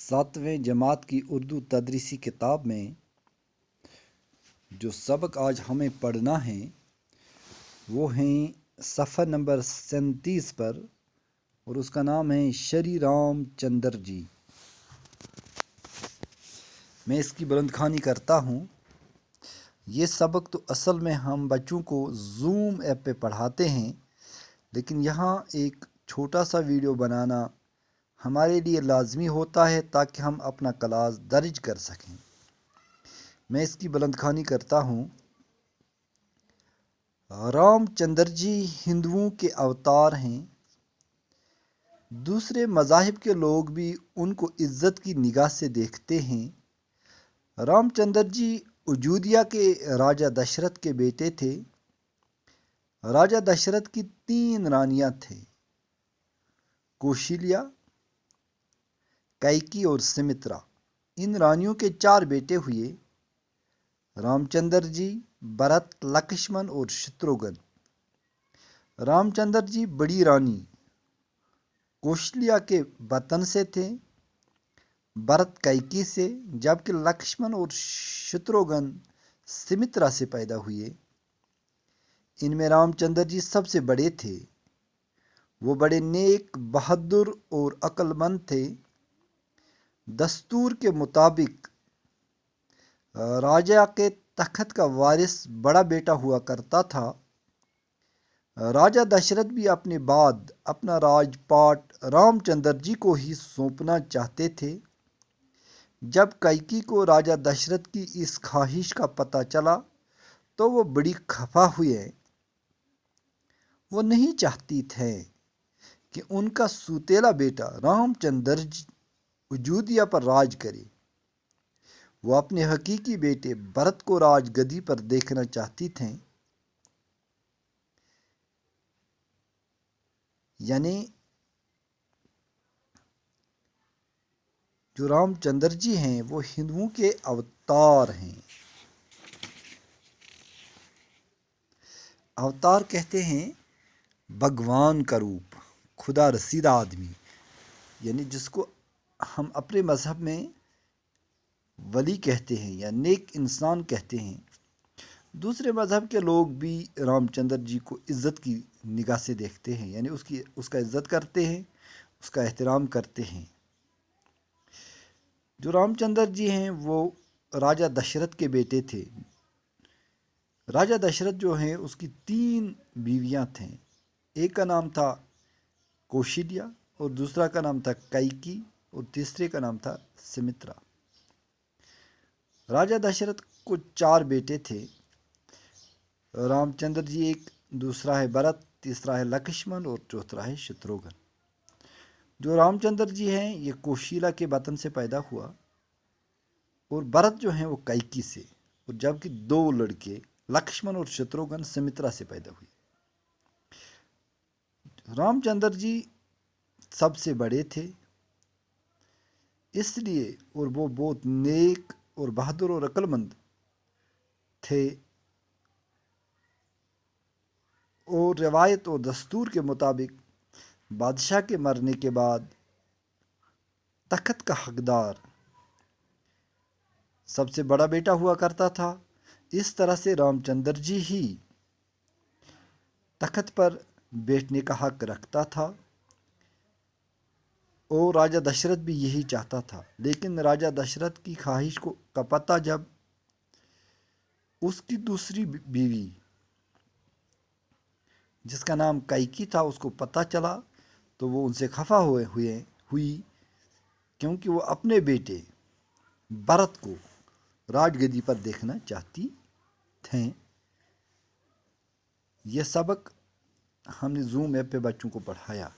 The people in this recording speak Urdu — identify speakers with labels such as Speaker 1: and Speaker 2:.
Speaker 1: ساتویں جماعت کی اردو تدریسی کتاب میں جو سبق آج ہمیں پڑھنا ہے وہ ہیں صفحہ نمبر 37 پر، اور اس کا نام ہے شری رام چندر جی۔ میں اس کی بلند خوانی کرتا ہوں۔ یہ سبق تو اصل میں ہم بچوں کو زوم ایپ پہ پڑھاتے ہیں، لیکن یہاں ایک چھوٹا سا ویڈیو بنانا ہمارے لیے لازمی ہوتا ہے تاکہ ہم اپنا کلاس درج کر سکیں۔ میں اس کی بلند خوانی کرتا ہوں۔ رام چندر جی ہندوؤں کے اوتار ہیں۔ دوسرے مذاہب کے لوگ بھی ان کو عزت کی نگاہ سے دیکھتے ہیں۔ رام چندر جی اجودھیا کے راجہ دشرت کے بیٹے تھے۔ راجہ دشرت کی 3 رانیاں تھیں، کوشلیا، کیکی اور سمترا۔ ان رانیوں کے 4 بیٹے ہوئے، رام چندر جی، بھرت، لکشمن اور شتروگھن۔ رام چندر جی بڑی رانی کوشلیا کے وطن سے تھے، بھرت کیکی سے، جبکہ لکشمن اور شتروگھن سمترا سے پیدا ہوئے۔ ان میں رام چندر جی سب سے بڑے تھے۔ وہ بڑے نیک، بہادر اور عقل مند تھے۔ دستور کے مطابق راجا کے تخت کا وارث بڑا بیٹا ہوا کرتا تھا۔ راجہ دشرت بھی اپنے بعد اپنا راج پاٹ رام چندر جی کو ہی سونپنا چاہتے تھے۔ جب کیکی کو راجہ دشرت کی اس خواہش کا پتہ چلا تو وہ بڑی خفا ہوئے۔ وہ نہیں چاہتی تھے کہ ان کا سوتیلا بیٹا رام چندر جی اجودھیا پر راج کرے۔ وہ اپنے حقیقی بیٹے بھرت کو راج گدی پر دیکھنا چاہتی تھیں۔ یعنی جو رام چندر جی ہیں وہ ہندوؤں کے اوتار ہیں۔ اوتار کہتے ہیں بھگوان کا روپ، خدا رسیدہ آدمی، یعنی جس کو ہم اپنے مذہب میں ولی کہتے ہیں یا نیک انسان کہتے ہیں۔ دوسرے مذہب کے لوگ بھی رام چندر جی کو عزت کی نگاہ سے دیکھتے ہیں، یعنی اس کا عزت کرتے ہیں، اس کا احترام کرتے ہیں۔ جو رام چندر جی ہیں وہ راجہ دشرت کے بیٹے تھے۔ راجہ دشرت جو ہیں اس کی 3 بیویاں تھیں۔ ایک کا نام تھا کوشلیا، اور دوسرا کا نام تھا کیکی، اور تیسرے کا نام تھا سمترا۔ راجہ دشرت کو 4 بیٹے تھے، رام چندر جی ایک، دوسرا ہے بھرت، تیسرا ہے لکشمن اور چوتھا ہے شتروگھن۔ جو رام چندر جی ہیں یہ کوشیلا کے وطن سے پیدا ہوا، اور بھرت جو ہیں وہ کیکی سے، اور جبکہ 2 لڑکے لکشمن اور شتروگھن سمترا سے پیدا ہوئے۔ رام چندر جی سب سے بڑے تھے، اس لیے اور وہ بہت نیک اور بہادر اور عقل مند تھے، اور روایت اور دستور کے مطابق بادشاہ کے مرنے کے بعد تخت کا حقدار سب سے بڑا بیٹا ہوا کرتا تھا۔ اس طرح سے رام چندر جی ہی تخت پر بیٹھنے کا حق رکھتا تھا، اور راجہ دشرت بھی یہی چاہتا تھا۔ لیکن راجہ دشرت کی خواہش کا پتہ جب اس کی دوسری بیوی جس کا نام کیکی تھا اس کو پتہ چلا تو وہ ان سے خفا ہوئی، کیونکہ وہ اپنے بیٹے بھرت کو راج گدی پر دیکھنا چاہتی تھیں۔ یہ سبق ہم نے زوم ایپ پہ بچوں کو پڑھایا۔